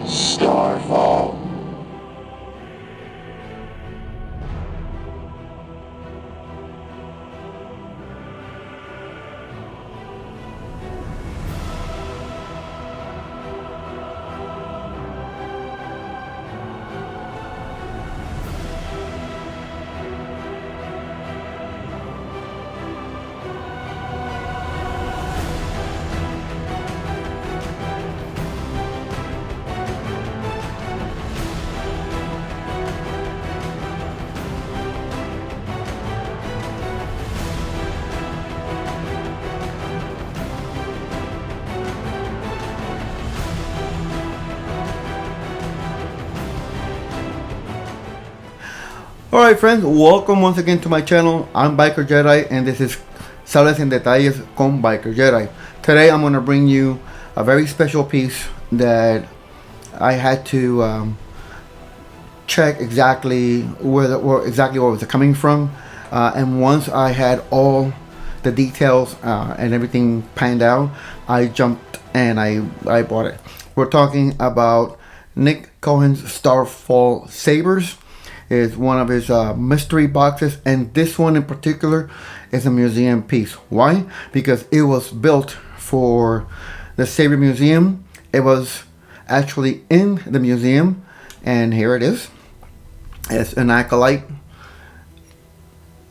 Starfall. Alright friends, welcome once again to my channel. I'm Biker Jedi and this is Sales en Detalles con Biker Jedi. Today I'm going to bring you a very special piece that I had to check exactly where was it coming from, and once I had all the details and everything panned out, I jumped and I bought it. We're talking about Nick Cohen's Starfall Sabers. Is one of his mystery boxes, and this one in particular is a museum piece. Why? Because it was built for the Saber Museum. It was actually in the museum, and here it is. It's an Acolyte,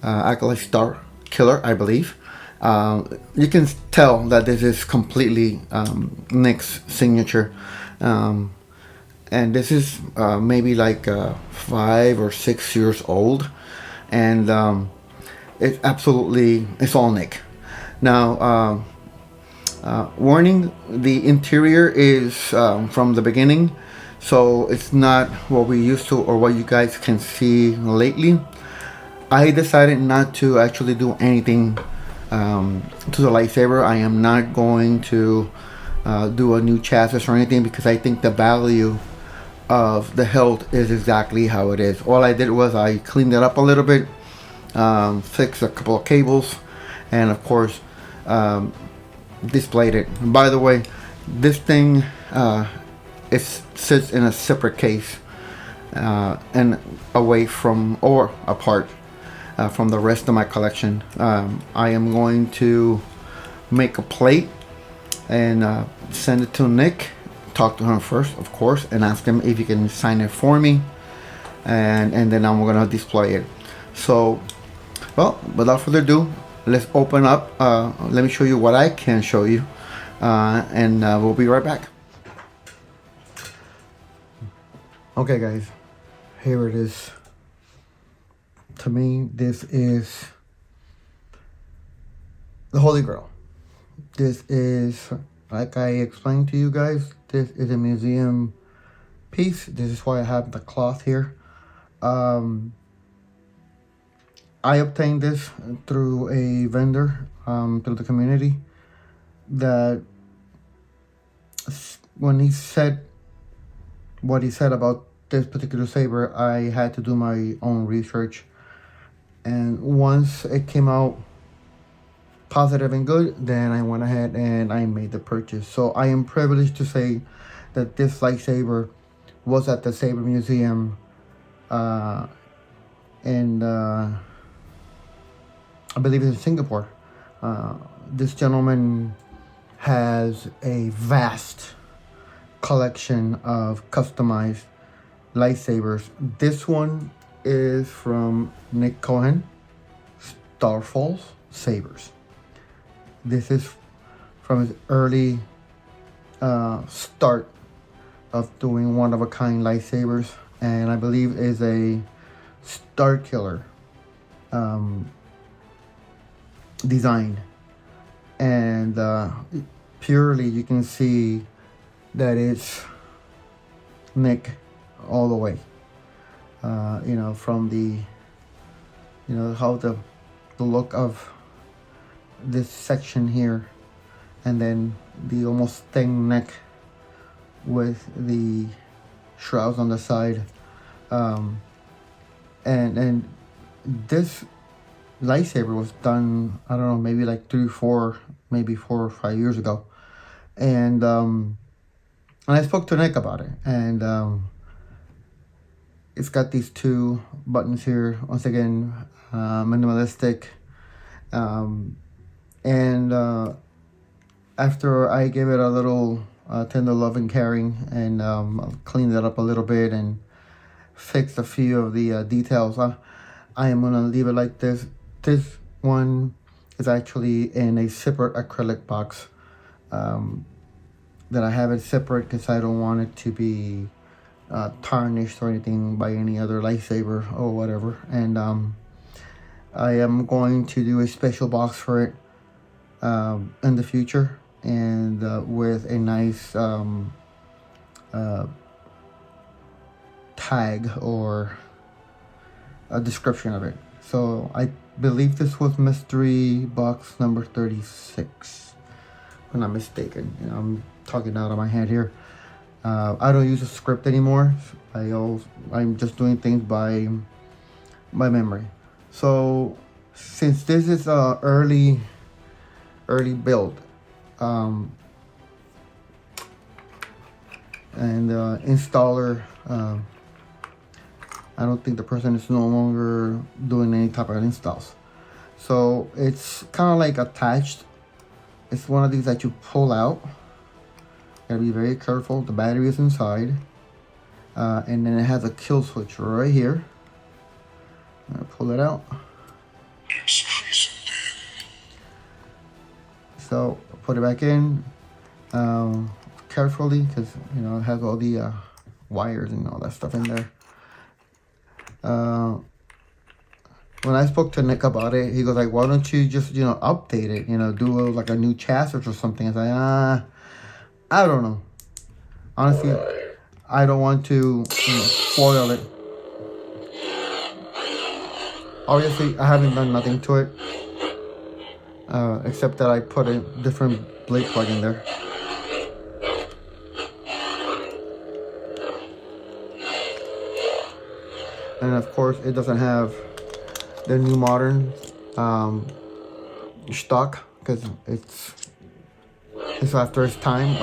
Acolyte Star Killer, I believe. You can tell that this is completely Nick's signature. And this is maybe like 5 or 6 years old, and it's all Nick. Now, warning: the interior is from the beginning, so it's not what we used to or what you guys can see lately. I decided not to actually do anything to the lightsaber. I am not going to do a new chassis or anything, because I think the value of the hilt is exactly how it is. All I did was I cleaned it up a little bit, fixed a couple of cables, and of course displayed it. And by the way, this thing sits in a separate case and away from, or apart from the rest of my collection. I am going to make a plate and send it to Nick. Talk to him first, of course, and ask him if he can sign it for me, and then I'm gonna display it. So, well, without further ado, let's open up. Let me show you what I can show you, and we'll be right back. Okay guys, here it is. To me, this is the Holy Grail. This is, like I explained to you guys, this is a museum piece. This is why I have the cloth here. I obtained this through a vendor, through the community, that when he said what he said about this particular saber, I had to do my own research. And once it came out positive and good, then I went ahead and I made the purchase. So I am privileged to say that this lightsaber was at the Saber Museum, and I believe it's in Singapore. This gentleman has a vast collection of customized lightsabers. This one is from Nick Cohen, Starfall Sabers. This is from his early start of doing one-of-a-kind lightsabers, and I believe is a Star Killer design. And purely you can see that it's Nick all the way. You know, from the, you know, how the look of this section here, and then the almost thin neck with the shrouds on the side, and this lightsaber was done, I don't know, maybe like 4 or 5 years ago, and And I spoke to Nick about it, and it's got these two buttons here. Once again, minimalistic. And after I gave it a little tender love and caring, and cleaned it up a little bit and fixed a few of the details, I am gonna leave it like this. This one is actually in a separate acrylic box that I have it separate because I don't want it to be tarnished or anything by any other lightsaber or whatever. And I am going to do a special box for it in the future, and with a nice tag or a description of it. So I believe this was mystery box number 36, if I'm not mistaken. I'm talking out of my head here. I don't use a script anymore. I'm just doing things by memory. So since this is a early build, and installer, I don't think the person is no longer doing any type of installs. So it's kind of like attached. It's one of these that you pull out. Gotta be very careful. The battery is inside, and then it has a kill switch right here. I'll pull it out. So put it back in carefully, because you know it has all the wires and all that stuff in there. When I spoke to Nick about it, he goes like, "Why don't you just update it? Do like a new chassis or something?" I was like, I don't know. Honestly, I don't want to spoil it. Obviously, I haven't done nothing to it, except that I put a different blade plug in there. And of course, it doesn't have the new modern stock, because it's after its time.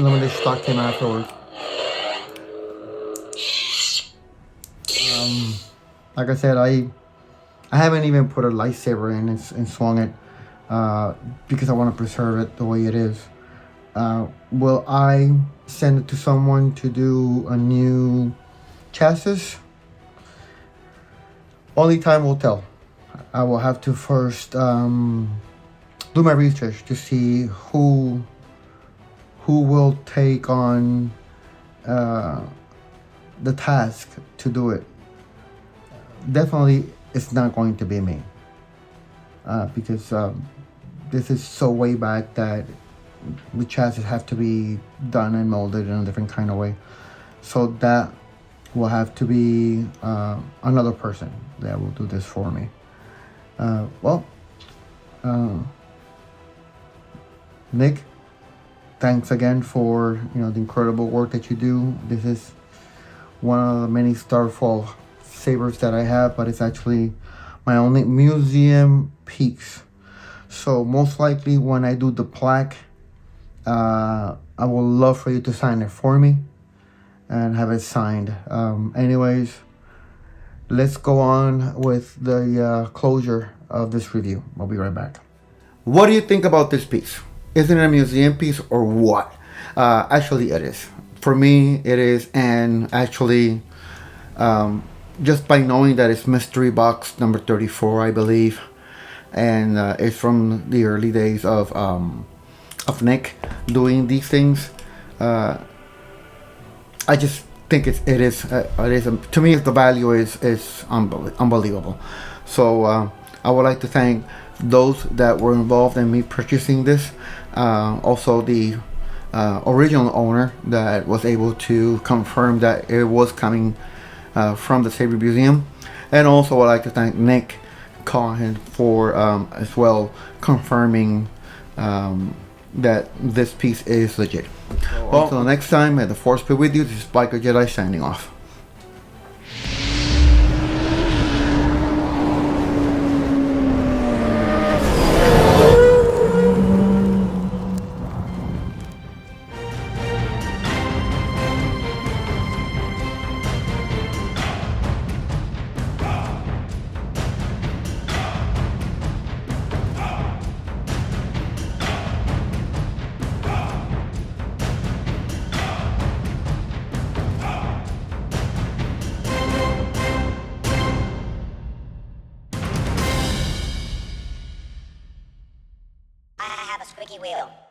Limited stock came afterwards. Like I said, I haven't even put a lightsaber in and swung it because I want to preserve it the way it is. Will I send it to someone to do a new chassis? Only time will tell. I will have to first do my research to see who will take on the task to do it. Definitely, it's not going to be me, because this is so way back that the chassis have to be done and molded in a different kind of way. So that will have to be another person that will do this for me. Nick, thanks again for the incredible work that you do. This is one of the many Starfall Sabers that I have, but it's actually my only museum piece. So most likely when I do the plaque, I would love for you to sign it for me and have it signed. Anyways, let's go on with the closure of this review. I'll be right back. What do you think about this piece? Is it a museum piece or what? Actually, it is. For me, it is, and actually, just by knowing that it's mystery box number 34, I believe, and it's from the early days of Nick doing these things, I just think it is. To me, the value is unbelievable. So I would like to thank those that were involved in me purchasing this. Also the original owner that was able to confirm that it was coming from the Saber Museum, and also I'd like to thank Nick Cohen for as well confirming that this piece is legit. Well, until next time, may the Force be with you. This is Paco Jedi signing off. a squeaky wheel.